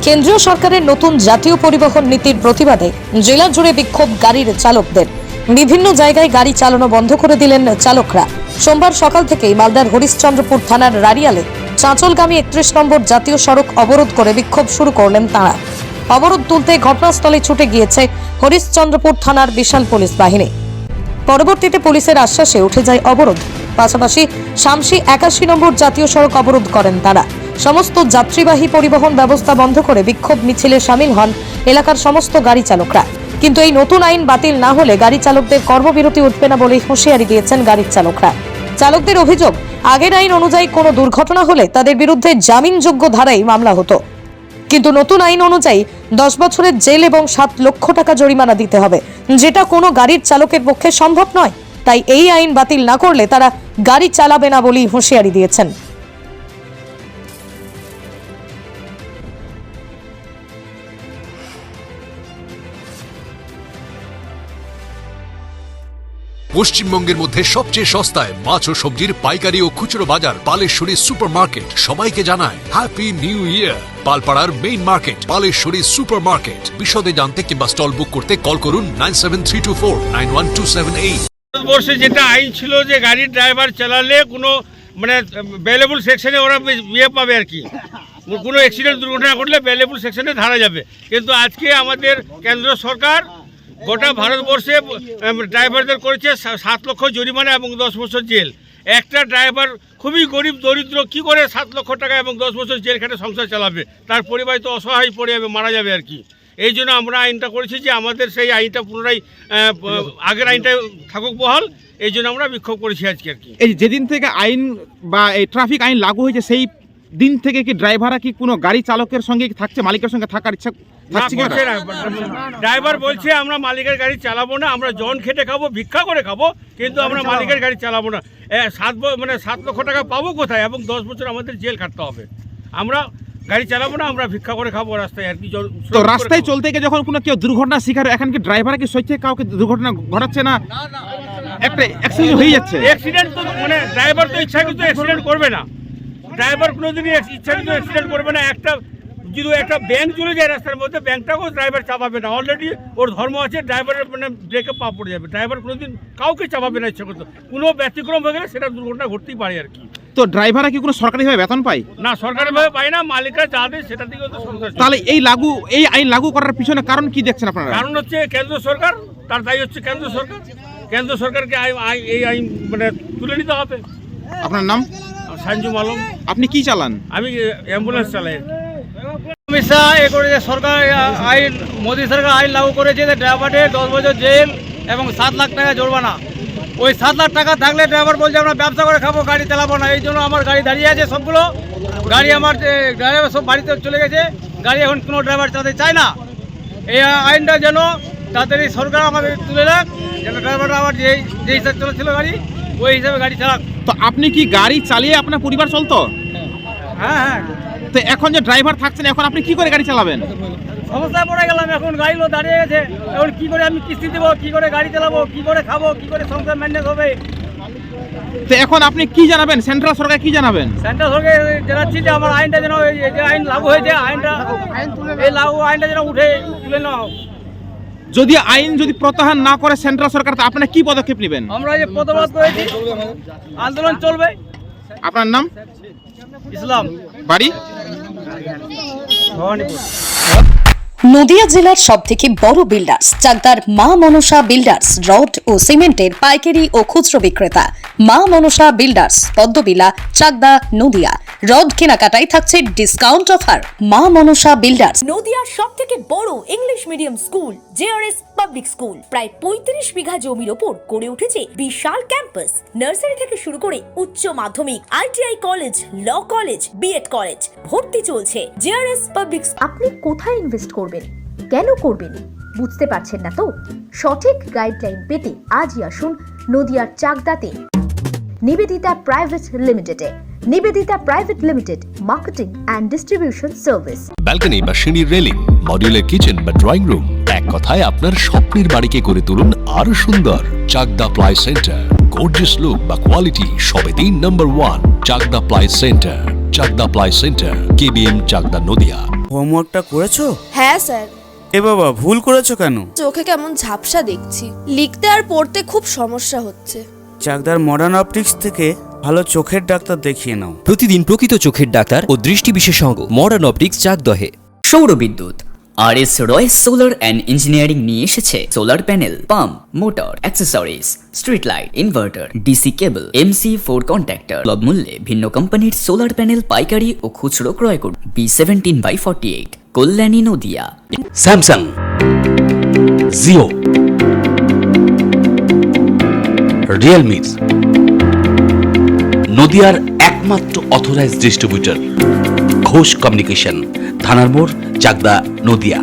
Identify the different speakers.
Speaker 1: কেন্দ্রীয় সরকারের নতুন জাতীয় পরিবহন নীতির প্রতিবাদে জেলা জুড়ে বিক্ষোভ গাড়ির চালকদের। বিভিন্ন জায়গায় গাড়ি চালানো বন্ধ করে দিলেন চালকরা। সোমবার সকাল থেকেই মালদার হরিশ্চন্দ্রপুর থানার রারিয়ালে চাঁচলগামী 31 নম্বর জাতীয় সড়ক অবরোধ করে বিক্ষোভ শুরু করলেন তাঁরা। অবরোধ তুলতে ঘটনাস্থলে ছুটে গিয়েছে হরিশ্চন্দ্রপুর থানার বিশাল পুলিশ বাহিনী। পরবর্তীতে পুলিশের আশ্বাসে উঠে যায় অবরোধ। পাশাপাশি শামসি 81 নম্বর জাতীয় সড়ক অবরোধ করেন তারা। সমস্ত যাত্রীবাহী পরিবহন ব্যবস্থা বন্ধ করে বিক্ষোভ মিছিলে শামিল হন এলাকার সমস্ত গাড়ি চালকরা। কিন্তু এই নতুন আইন বাতিল না হলে গাড়ি চালকদের কর্মবিরতি উঠবে না বলেই হুঁশিয়ারি দিয়েছেন গাড়ির চালকরা। চালকদের অভিযোগ, আগের আইন অনুযায়ী কোনো দুর্ঘটনা হলে তাদের বিরুদ্ধে জামিনযোগ্য ধারায় মামলা হতো, কিন্তু নতুন আইন অনুযায়ী 10 বছরের জেল এবং 7 লক্ষ টাকা জরিমানা দিতে হবে, যেটা কোনো গাড়ির চালকের পক্ষে সম্ভব নয়। তাই এই আইন বাতিল না করলে তারা গাড়ি চালাবে না বলেই হুঁশিয়ারি দিয়েছেন।
Speaker 2: পশ্চিমবঙ্গের মধ্যে সবচেয়ে সস্তায় মাছ ও সবজির পাইকারি ও খুচরো বাজার পালেশ্বরী সুপার মার্কেট সবাইকে জানায় হ্যাপি নিউ ইয়ার। পালপাড়ার main market Paleshwari super market. বিশদে জানতে কিংবা স্টল বুক করতে কল করুন 9732491278।
Speaker 3: ভারতবর্ষে যেটা আইন ছিল যে গাড়ির ড্রাইভার চালালে কোনো ভ্যালুয়েবল সেকশনে ওরা ইয়ে পাবে আর কি, কোনো অ্যাক্সিডেন্ট দুর্ঘটনা ঘটলে ভ্যালুয়েবল সেকশনে ধরা যাবে। কিন্তু আজকে আমাদের কেন্দ্র সরকার গোটা ভারতবর্ষে ড্রাইভারদের করেছে 7 লক্ষ জরিমানা এবং 10 বছর জেল। একটা ড্রাইভার খুবই গরিব দরিদ্র কি করে 7 লক্ষ টাকা এবং 10 বছর জেল খেটে সংসার চালাবে? তার পরিবার তো অসহায় পড়ে যাবে, মারা যাবে আর কি। এই জন্য আমরা আইনটা করেছি যে আমাদের সেই আইনটা পুনরায় আগের আইনটা থাকুক বহাল। এই জন্য আমরা বিক্ষোভ করেছি আজকে আর কি।
Speaker 4: এই যেদিন থেকে আইন বা এই ট্রাফিক আইন লাগু হয়েছে সেই দিন থেকে কি ড্রাইভাররা কি কোনো গাড়ি চালকের সঙ্গে থাকছে, মালিকের সঙ্গে থাকার ইচ্ছা থাকছে?
Speaker 3: ড্রাইভার বলছে আমরা মালিকের গাড়ি চালাবো না, আমরা জন খেটে খাবো, ভিক্ষা করে খাবো, কিন্তু আমরা মালিকের গাড়ি চালাবো না। 7 লক্ষ টাকা পাবো কোথায় এবং 10 বছর আমাদের জেল খাটতে হবে। আমরা গাড়ি চালাবো না, আমরা ভিক্ষা করে খাবো রাস্তায় আর কি।
Speaker 4: তো রাস্তায় চলতে গিয়ে যখন কোনো কেউ দুর্ঘটনা শিকার, এখন কি ড্রাইভার কি স্বেচ্ছায় কাউকে দুর্ঘটনা ঘটাচ্ছে না? একটা অ্যাক্সিডেন্ট হয়ে যাচ্ছে।
Speaker 3: অ্যাক্সিডেন্ট তো ড্রাইভার তো ইচ্ছাকৃত অ্যাক্সিডেন্ট করবে না। ড্রাইভার কোনোদিনই ইচ্ছাকৃত অ্যাক্সিডেন্ট করবে না। যদি একটা ব্যাংক চলে যায় রাস্তার মধ্যে, ব্যাংকটাকেও ড্রাইভার চাপাবে না। অলরেডি ওর ধর্ম আছে, ড্রাইভারের ব্রেকে পা পড়ে যাবে। ড্রাইভার কোনোদিন কাউকে চাপাবে না ইচ্ছা করতো। কোনো ব্যতিক্রম হয়ে গেলে সেটা দুর্ঘটনা ঘটতেই পারে আর কি।
Speaker 4: তো ড্রাইভাররা কি কোনো সরকারিভাবে বেতন পায়?
Speaker 3: না, সরকারিভাবে পায় না, মালিকরা যা দেয় সেটা দিকেও তো সংসার চলে।
Speaker 4: তাহলে এই আইন লাগু করার পিছনে কারণ কি দেখছেন আপনারা?
Speaker 3: কারণ হচ্ছে কেন্দ্র সরকার, তার দায়ী হচ্ছে কেন্দ্র সরকার। কেন্দ্র সরকারকে এই আইন তুলে নিতে হবে।
Speaker 4: আপনার নাম?
Speaker 3: সঞ্জু মালম।
Speaker 4: আপনি কি চালান?
Speaker 3: আমি অ্যাম্বুলেন্স চালাই।
Speaker 5: সরকার আইন, মোদী সরকার আইন লাগু করেছে যে ড্রাইভারের 10 বছর জেল এবং 7 লাখ টাকা জরিমানা। ওই 7 লাখ টাকা থাকলে ড্রাইভার বলছে আমরা ব্যবসা করে খাবো, গাড়ি চালাবো না। এই জন্য আমার গাড়ি দাঁড়িয়ে আছে সবগুলো গাড়ি। আমার ড্রাইভার সব বাড়িতে চলে গেছে, গাড়ি এখন কোনো ড্রাইভার চালাতে চায় না। এই আইনটা যেন তাড়াতাড়ি সরকার আমাদের তুলে রাখ, যেন ড্রাইভাররা আবার যে হিসাবে চলেছিল গাড়ি ওই হিসাবে গাড়ি চালাক।
Speaker 4: তো আপনি কি গাড়ি চালিয়ে আপনার পরিবার চলতো?
Speaker 5: হ্যাঁ।
Speaker 4: তো এখন যে ড্রাইভার থাকছেন, এখন আপনি কি করে গাড়ি চালাবেন?
Speaker 5: সমস্যায় পড়ে গেলাম। এখন গাড়িগুলো দাঁড়িয়ে গেছে, এখন কি করে আমি কিস্তি দেবো, কি করে গাড়ি চালাবো, কি করে খাবো, কি করে সংসার ম্যানেজ হবে?
Speaker 4: তো এখন আপনি কি জানাবেন? সেন্ট্রাল সরকার কি জানাবেন?
Speaker 5: সেন্ট্রাল সরকার জানাচ্ছি যে আমার আইনটা যেন যে আইন লাগু হয়েছে আইনটা যেন তুলে নেওয়া হোক।
Speaker 4: যদি প্রত্যাহার না করে সেন্ট্রাল সরকার, তো আপনারা কি পদক্ষেপ নেবেন?
Speaker 5: আমরা যে প্রতিবাদ করেছি, আন্দোলন চলবে।
Speaker 4: আপনার নাম?
Speaker 5: ইসলাম।
Speaker 4: বাড়ি?
Speaker 5: ভবানীপুর।
Speaker 1: নদিয়া জেলার সবথেকে বড় বিল্ডার্স চাকদার মা মনসা বিল্ডার্স, রড ও সিমেন্টের পাইকারি ও খুচরো বিক্রেতা। মা মনসা বিল্ডার্স, পদ্মবিলা, চাকদা, নদিয়া। রড কেনাকাটায় থাকছে ডিসকাউন্ট অফার। মা মনসা বিল্ডার্স।
Speaker 6: নদিয়ার সবথেকে বড় English medium school JRS public school, প্রায় 35 বিঘা জমির ওপর গড়ে উঠেছে বিশাল ক্যাম্পাস। নার্সারি থেকে শুরু করে উচ্চ মাধ্যমিক, ITI college, law college, BEd college, ভর্তি চলছে। JRS public.
Speaker 7: আপনি কোথায় ইনভেস্ট করবেন, কেন করবেন বুঝতে পারছেন না তো? সঠিক গাইডলাইন পেতে আজই আসুন নদিয়ার চাকদাতে নিবেদিতা প্রাইভেট লিমিটেডে। Nivedita private limited, marketing and distribution service.
Speaker 2: Balcony বা সিঁড়ির রেলিং, মডিউলার কিচেন বা ড্রয়িং রুম, এক কথায় আপনার স্বপ্নের বাড়িকে করে তুলুন আরো সুন্দর। Chakda ply centre, gorgeous look বা কোয়ালিটি সবে 3 number 1 Chakda ply centre. Chakda ply centre, KBM, Chakda, Nadia.
Speaker 8: হোমওয়ার্কটা করেছো?
Speaker 9: হ্যাঁ স্যার।
Speaker 8: এ বাবা, ভুল করেছো কেন?
Speaker 9: চোখে কেমন ঝাপসা দেখছি, লিখতে আর পড়তে খুব সমস্যা হচ্ছে।
Speaker 8: চাকদার মডার্ন অপটিক্স থেকে ভালো চোখের ডাক্তার দেখিয়ে নাও।
Speaker 10: প্রতিদিন প্রকৃত চোখের ডাক্তার ও দৃষ্টি বিশেষজ্ঞ মডার্ন অপটিক্স চাকদহে।
Speaker 11: সৌরবিদ্যুৎ RS Roy solar and engineering নিয়ে এসেছে solar panel, pump, motor, accessories, street light, inverter, DC cable, MC4 contactor. সুলভ মূল্যে ভিন্ন কোম্পানির সোলার প্যানেল পাইকারি ও খুচরো ক্রয় করুন। B17/48, Kalyani, Nadia.
Speaker 2: Samsung, Jio, Realme, নদিয়ার একমাত্র অথরাইজড ডিস্ট্রিবিউটর ঘোষ কমিউনিকেশন, থানার মোড়, চাকদা, নদিয়া।